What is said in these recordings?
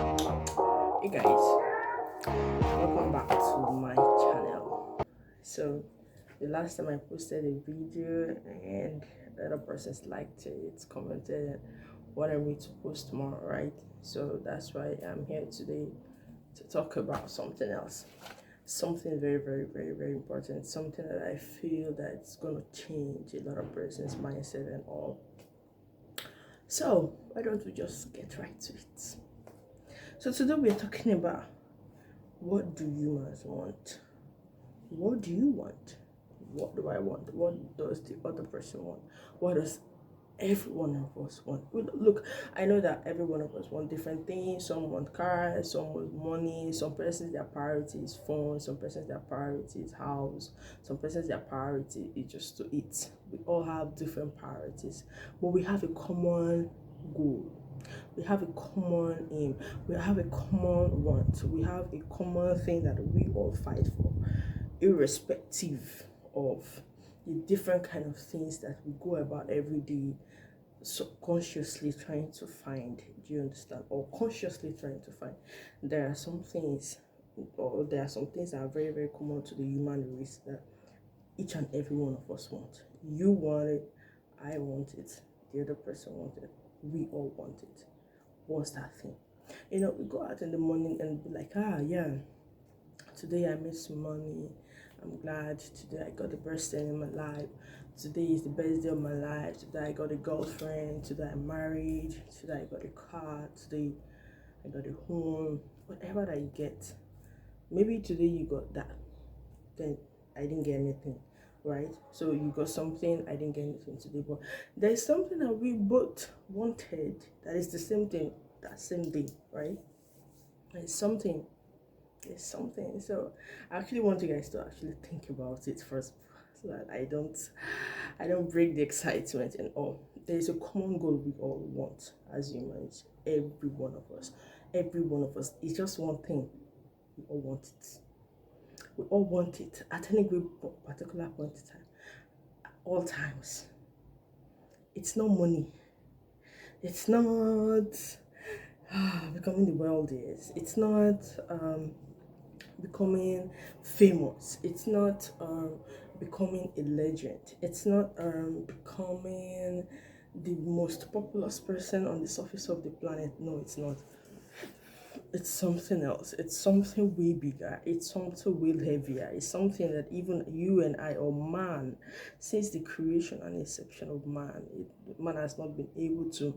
Hey guys, welcome back to my channel. So, the last time I posted a video and the other persons liked it, commented, wanted me to post more, right? So that's why I'm here today to talk about something else. Something very, very, very, very important. Something that I feel that it's gonna change a lot of persons' mindset and all. So why don't we just get right to it? So today we're talking about what do humans want? What do you want? What do I want? What does the other person want? What does every one of us want? Look, I know that every one of us want different things. Some want cars, some want money, some persons their priority is phone, some persons their priority is house, some persons their priority is just to eat. We all have different priorities, but we have a common goal. We have a common aim. We have a common want. We have a common thing that we all fight for, irrespective of the different kind of things that we go about every day, subconsciously trying to find. Do you understand? Or consciously trying to find. There are some things, or there are some things that are very, very common to the human race that each and every one of us want. You want it, I want it, the other person wants it, we all want it. What's that thing? We go out in the morning and be like, yeah, today I made some money. I'm glad today I got the best thing in my life. Today is the best day of my life. Today I got a girlfriend. Today I'm married. Today I got a car. Today I got a home. Whatever that you get. Maybe today you got that. Then I didn't get anything. Right? So you got something, I didn't get anything today. But there's something that we both wanted that is the same thing that same day, right? It's something. It's something. So I actually want you guys to actually think about it first so that I don't break the excitement and all. There's a common goal we all want as humans. Every one of us. Every one of us. It's just one thing. We all want it. We all want it at any particular point in time. At all times. It's not money. It's not becoming the wealthiest. It's not becoming famous. It's not becoming a legend. It's not becoming the most populous person on the surface of the planet. No, it's not. It's something else. It's something way bigger. It's something way heavier. It's something that even you and I, or man, since the creation and inception of man, man has not been able to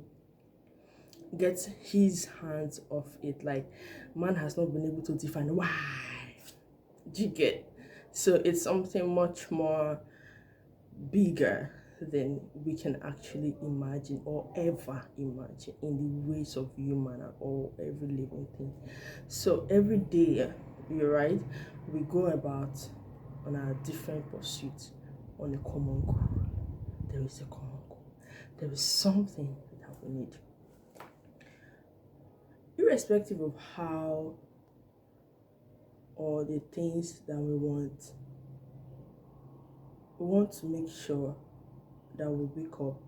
get his hands off it. Like, man has not been able to define why. Do you get? So it's something much more bigger than we can actually imagine or ever imagine in the ways of human or every living thing. So every day, you're right, we go about on our different pursuits on a common goal. There is a common goal. There is something that we need. Irrespective of how or the things that we want to make sure that we wake up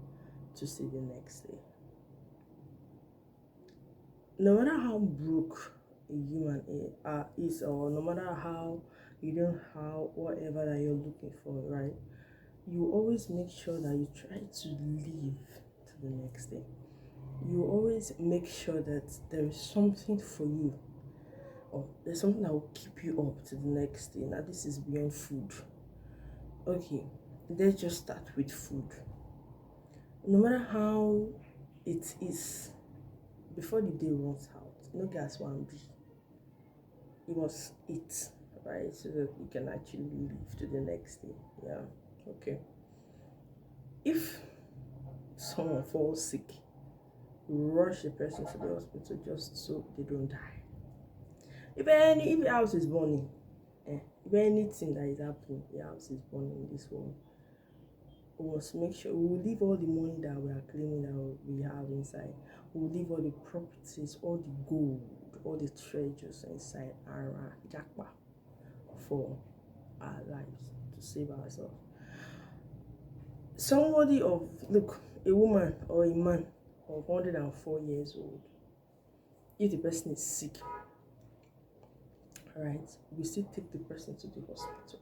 to see the next day. No matter how broke a human is, or no matter how you don't have whatever that you're looking for, right? You always make sure that you try to live to the next day. You always make sure that there is something for you, or there's something that will keep you up to the next day. Now, this is beyond food. Okay, let's just start with food. No matter how it is, before the day runs out, no gas one be. You must eat, right? So that you can actually live to the next day. Yeah. Okay. If someone falls sick, rush the person to the hospital just so they don't die. If the house is burning, if anything that is happening, the house is burning in this world, we must make sure we will leave all the money that we are claiming that we have inside. We will leave all the properties, all the gold, all the treasures inside our jackpot for our lives, to save ourselves. Somebody of, look, a woman or a man of 104 years old, if the person is sick, right, we still take the person to the hospital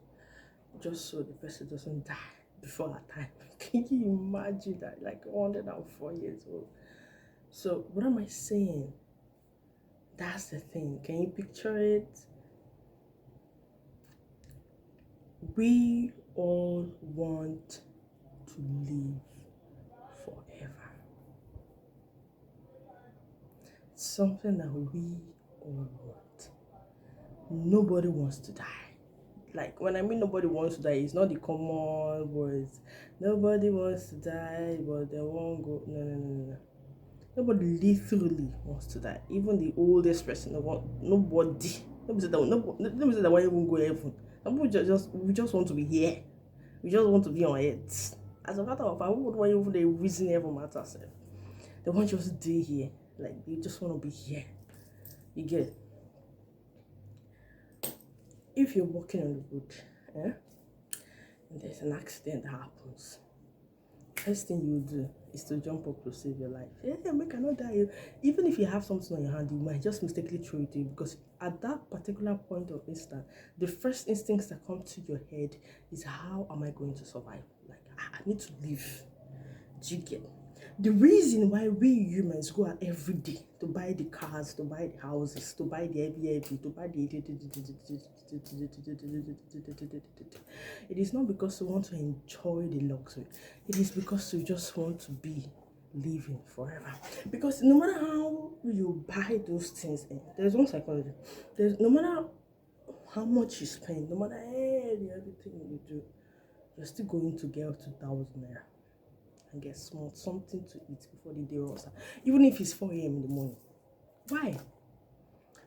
just so the person doesn't die before our time. Can you imagine that? Like 104 years old. So, what am I saying? That's the thing. Can you picture it? We all want to live forever. It's something that we all want. Nobody wants to die. Like, when I mean nobody wants to die, it's not the common words. Nobody wants to die, but they won't go. No, no, no, no. Nobody literally wants to die. Even the oldest person, nobody. Nobody said that won't even go heaven. Some people we just want to be here. We just want to be on earth. As a matter of fact, we would want even the reason ever matters. They want you to stay here. Like, they just want to be here. You get it? If you're walking on the road, and there's an accident that happens, first thing you do is to jump up to save your life. Yeah, make I not die. Even if you have something on your hand, you might just mistakenly throw it to you, because at that particular point of instant, the first instincts that come to your head is, how am I going to survive? Like, I need to live. Do you get? The reason why we humans go out every day to buy the cars, to buy the houses, to buy the Airbnb, to buy the it is not because we want to enjoy the luxury. It is because we just want to be living forever. Because no matter how you buy those things, there's one psychology. There's no matter how much you spend, no matter everything you do, you're still going to get 2,000 naira and get something to eat before the day runs out. Even if it's 4 a.m. in the morning. Why?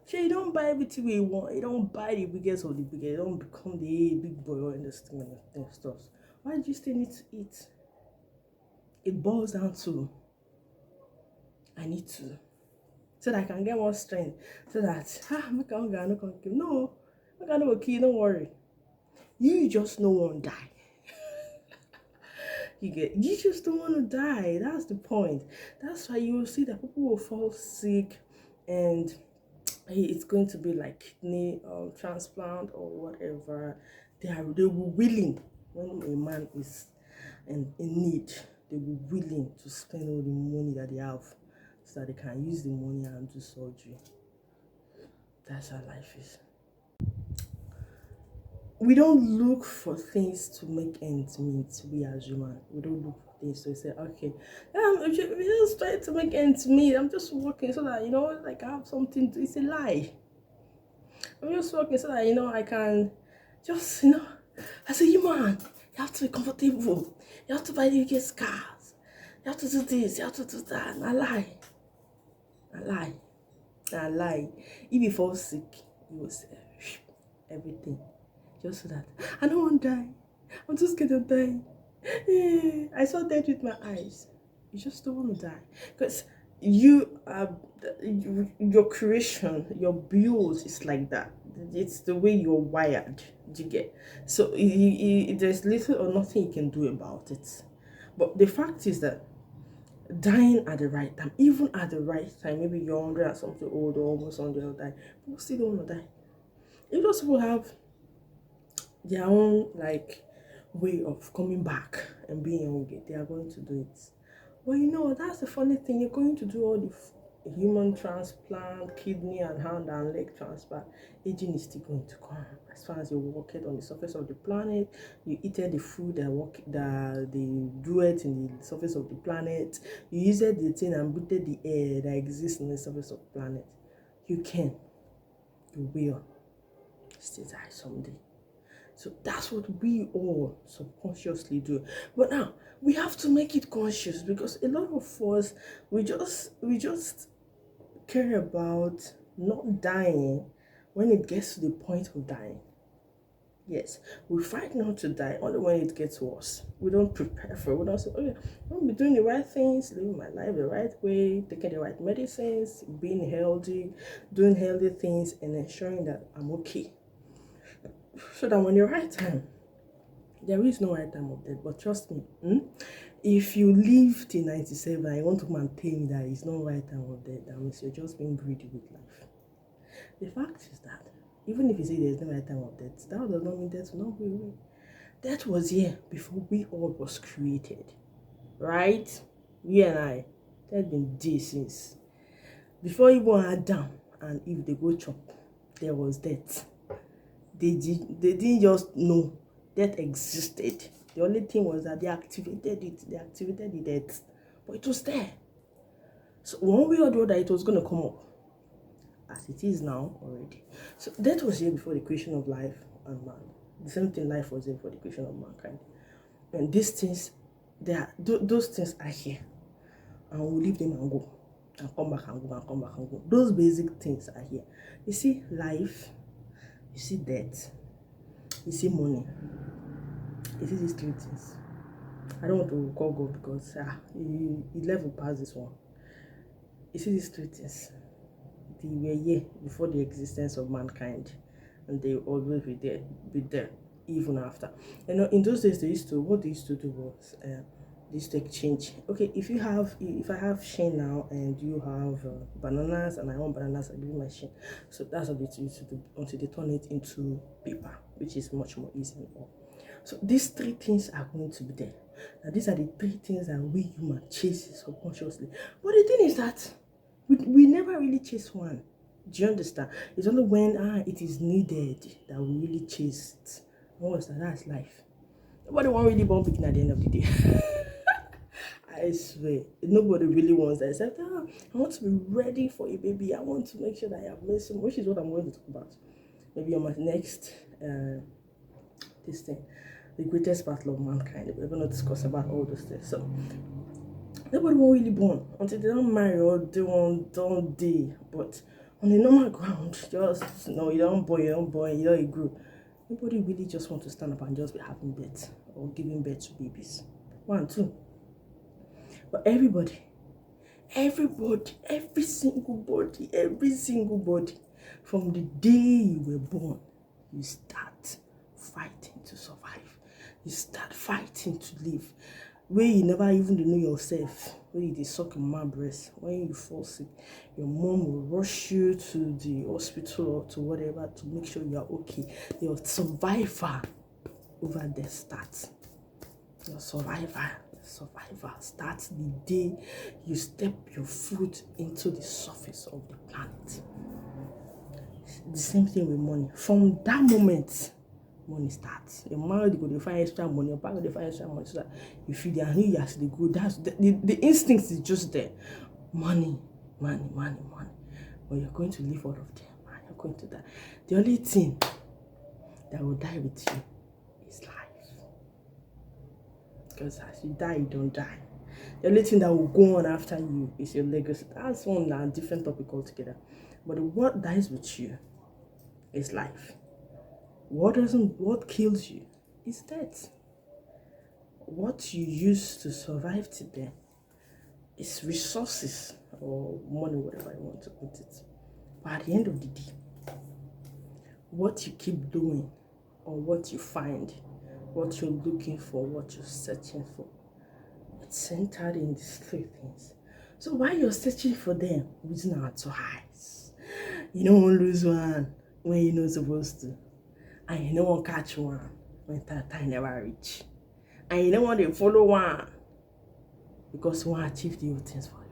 Sure, you don't buy everything you want. You don't buy the biggest of the biggest. You don't become the big boy in this thing and stuff. Why do you still need to eat? It boils down to, I need to, so that I can get more strength. So that make no, make no kill. Don't worry. You just don't want to die. You just don't want to die. That's the point. That's why you will see that people will fall sick, and it's going to be like kidney transplant or whatever. They will willing, when a man is in need, they will willing to spend all the money that they have so that they can use the money and do surgery. That's how life is. We don't look for things to make ends meet. We as humans, we don't look for things to say, okay, we just try to make ends meet. I'm just working so that, like, I have something to. It's a lie. I'm just working so that, I can just, as a human, you have to be comfortable. You have to buy the biggest cars. You have to do this. You have to do that. And I lie. If you fall sick, you will say everything. Just so that I don't want to die. I'm just gonna die. I saw death with my eyes. You just don't want to die, because you are your creation, your build is like that. It's the way you're wired. Do you get? So there's little or nothing you can do about it. But the fact is that dying at the right time, even at the right time, maybe you're 100 and something old or almost 100 or die, people still don't want to die. If those people have their own way of coming back and being young, they are going to do it. But that's the funny thing. You're going to do all the human transplant, kidney and hand and leg transplant. Aging is still going to come. As far as you walk it on the surface of the planet, you eat the food that they do it in the surface of the planet, you use the thing and breathe the air that exists on the surface of the planet, you will still die someday. So that's what we all subconsciously do. But now we have to make it conscious, because a lot of us, we just care about not dying when it gets to the point of dying. Yes, we fight not to die only when it gets worse. We don't prepare for it. We don't say, okay, I'm be doing the right things, living my life the right way, taking the right medicines, being healthy, doing healthy things, and ensuring that I'm okay. So that when the right time, there is no right time of death, but trust me, If you live till 97 and you want to come and tell me that it's not right time of death, that means you're just being greedy with life. The fact is that even if you say there's no right time of death, that does not mean death will not go away. Death was here before we all was created. Right? You and I, that's been there since. Before even Adam and Eve they go chop, there was death. They didn't just know death existed. The only thing was that they activated the death. But it was there. So one way or the other, it was going to come up. As it is now already. So death was here before the creation of life and man. The same thing, life was here before the creation of mankind. And these things, those things are here. And we'll leave them and go. And come back and go and come back and go. Those basic things are here. You see life, you see death, you see money. You see these three things. I don't want to call God because he level past this one. You see these three things. They were here before the existence of mankind, and they will always be there even after. You know, in those days what they used to do was they used to exchange. Okay, if I have Shane now and you have bananas and I want bananas, I give you my Shane. So that's what they used to do until they turn it into paper, which is much more easy. So these three things are going to be there. Now these are the three things that we human chase subconsciously. But the thing is that we never really chase one. Do you understand? It's only when it is needed that we really chase it. What's that? That's life. Nobody wants really born picking at the end of the day. I swear, nobody really wants that. Except, I want to be ready for a baby. I want to make sure that I have made some, which is what I'm going to talk about. Maybe on my next this thing, the greatest battle of mankind. We're going to discuss about all those things. So nobody will really born until they don't marry or they don't die. But on the normal ground, just you don't born, you don't grow. Nobody really just want to stand up and just be having birth or giving birth to babies. 1, 2. But everybody, every single body, from the day you were born, you start fighting to survive. You start fighting to live. Where you never even know yourself, where you suck your mom breast, when you fall sick, your mom will rush you to the hospital or to whatever to make sure you are okay. Your survivor over there starts. Your survivor starts the day you step your foot into the surface of the planet. The same thing with money. From that moment, money starts. Your married go to find extra money, your partner go to find extra money so that you feel the and you as they go. That's the instinct is just there. Money. But you're going to live out of them, man. You're going to die. The only thing that will die with you is life. Because as you die, you don't die. The only thing that will go on after you is your legacy. That's one different topic altogether. But what dies with you is life. What kills you is death. What you use to survive today is resources or money, whatever you want to put it. But at the end of the day, what you keep doing or what you find, what you're looking for, what you're searching for, it's centered in these three things. So while you're searching for them, using our two eyes, you don't want to lose one when you're not supposed to. And you don't want to catch one when time never reach. And you don't want to follow one because one achieved the things for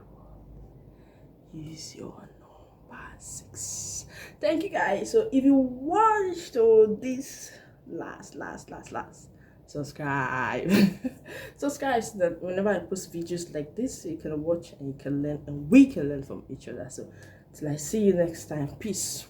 you. Use your number 6. Thank you guys. So if you watched this last, subscribe. Subscribe so that whenever I post videos like this, you can watch and you can learn and we can learn from each other. So till I see you next time. Peace.